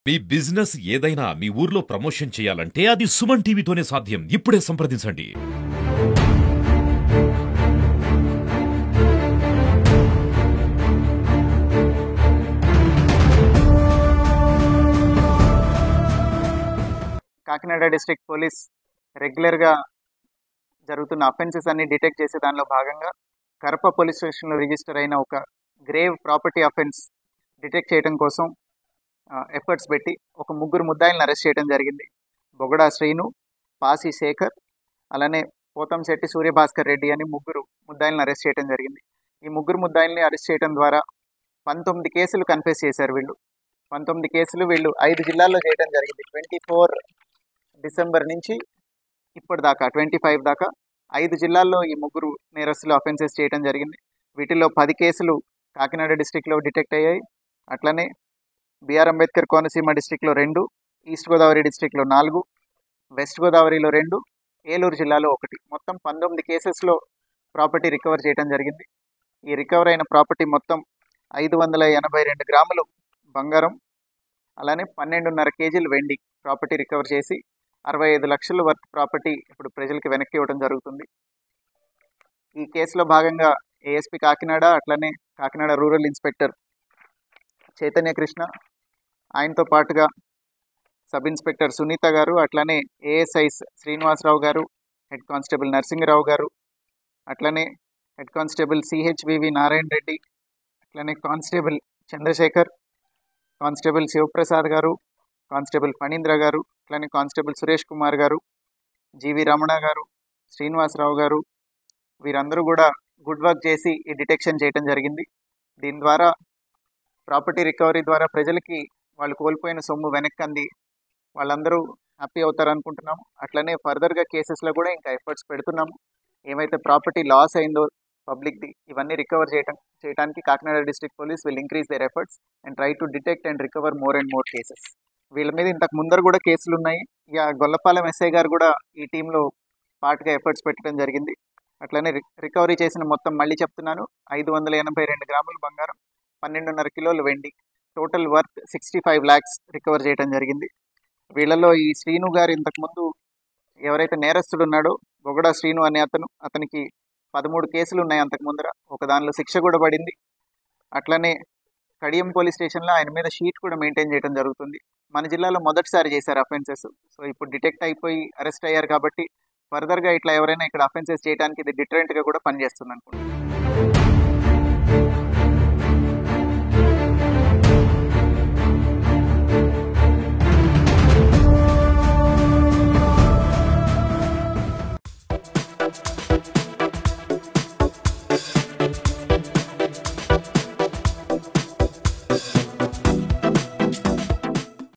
మీ business ఏదైనా మీ ఊర్లో promotion చేయాలంటే అది సుమన్ టీవీతోనే సాధ్యం. ఇప్పుడే సంప్రదించండి. కాకినాడ డిస్ట్రిక్ట్ పోలీస్ రెగ్యులర్గా జరుగుతున్న అఫెన్సెస్ అన్ని డిటెక్ట్ చేసే దానిలో భాగంగా కరప పోలీస్ స్టేషన్లో రిజిస్టర్ అయిన ఒక గ్రేవ్ ప్రాపర్టీ అఫెన్స్ డిటెక్ట్ చేయడం కోసం ఎఫర్ట్స్ పెట్టి ఒక ముగ్గురు ముద్దాయిలను అరెస్ట్ చేయడం జరిగింది. బొగడా శ్రీను, పాసి శేఖర్, అలానే పోతంశెట్టి సూర్యభాస్కర్ రెడ్డి అని ముగ్గురు ముద్దాయిలను అరెస్ట్ చేయడం జరిగింది. ఈ ముగ్గురు ముద్దాయిల్ని అరెస్ట్ చేయడం ద్వారా 19 కేసులు కన్ఫెస్ చేశారు. 19 కేసులు వీళ్ళు 5 జిల్లాల్లో చేయడం జరిగింది. 24 డిసెంబర్ నుంచి ఇప్పటిదాకా 25 దాకా 5 జిల్లాల్లో ఈ ముగ్గురు నేరస్తులు అఫెన్సెస్ చేయడం జరిగింది. వీటిల్లో 10 కేసులు కాకినాడ డిస్టిక్లో డిటెక్ట్ అయ్యాయి. అట్లనే బిఆర్ అంబేద్కర్ కోనసీమ డిస్టిక్లో 2, ఈస్ట్ గోదావరి డిస్టిక్లో 4, వెస్ట్ గోదావరిలో 2, ఏలూరు జిల్లాలో 1, మొత్తం 19 కేసెస్లో ప్రాపర్టీ రికవర్ చేయడం జరిగింది. ఈ రికవర్ అయిన ప్రాపర్టీ మొత్తం 582 గ్రాములు బంగారం, అలానే 12.5 కేజీలు వెండి ప్రాపర్టీ రికవర్ చేసి 65 లక్షల వర్త్ ప్రాపర్టీ ఇప్పుడు ప్రజలకు వెనక్కి ఇవ్వడం జరుగుతుంది. ఈ కేసులో భాగంగా ఏఎస్పీ కాకినాడ, అట్లనే కాకినాడ రూరల్ ఇన్స్పెక్టర్ చైతన్య కృష్ణ, ఆయనతో పాటుగా సబ్ ఇన్స్పెక్టర్ సునీత గారు, అట్లనే ఏఎస్ఐస్ శ్రీనివాసరావు గారు, హెడ్ కానిస్టేబుల్ నరసింహరావు గారు, అట్లనే head constable CHVV Narayana Reddy, అట్లనే కానిస్టేబుల్ చంద్రశేఖర్, కానిస్టేబుల్ శివప్రసాద్ గారు, కానిస్టేబుల్ ఫణీంద్ర గారు, అట్లనే కానిస్టేబుల్ సురేష్ కుమార్ గారు, జీవి రమణ గారు, శ్రీనివాసరావు గారు, వీరందరూ కూడా గుడ్ వర్క్ చేసి ఈ డిటెక్షన్ చేయడం జరిగింది. దీని ద్వారా ప్రాపర్టీ రికవరీ ద్వారా ప్రజలకి వాళ్ళు కోల్పోయిన సొమ్ము వెనక్కి అంది వాళ్ళందరూ హ్యాపీ అవుతారు అనుకుంటున్నాము. అట్లనే ఫర్దర్గా కేసెస్లో కూడా ఇంకా ఎఫర్ట్స్ పెడుతున్నాము. ఏమైతే ప్రాపర్టీ లాస్ అయిందో పబ్లిక్ది ఇవన్నీ రికవర్ చేయడానికి Kakinada district police will increase their efforts and try to detect and recover more and more cases. వీళ్ళ మీద ఇంతకు ముందర కూడా కేసులు ఉన్నాయి. ఇక గొల్లపాలెం ఎస్ఐ గారు కూడా ఈ టీంలో పార్ట్గా ఎఫర్ట్స్ పెట్టడం జరిగింది. అట్లనే రికవరీ చేసిన మొత్తం మళ్ళీ చెప్తున్నాను, 582 గ్రాములు బంగారం, 12.5 కిలోలు వెండి, టోటల్ వర్త్ 65 lakhs రికవర్ చేయడం జరిగింది. వీళ్ళలో ఈ శ్రీను గారు ఇంతకుముందు ఎవరైతే నేరస్తుడు ఉన్నాడో బొగడా శ్రీను అనే అతనికి 13 కేసులు ఉన్నాయి అంతకు ముందర. ఒక దానిలో శిక్ష కూడా పడింది. అట్లనే కడియం పోలీస్ స్టేషన్లో ఆయన మీద షీట్ కూడా మెయింటైన్ చేయడం జరుగుతుంది. మన జిల్లాలో మొదటిసారి చేశారు అఫెన్సెస్. సో ఇప్పుడు డిటెక్ట్ అయిపోయి అరెస్ట్ అయ్యారు కాబట్టి ఫర్దర్గా ఇట్లా ఎవరైనా ఇక్కడ అఫెన్సెస్ చేయడానికి ఇది డిటరెంట్గా కూడా పనిచేస్తుంది అనుకుంటున్నాను.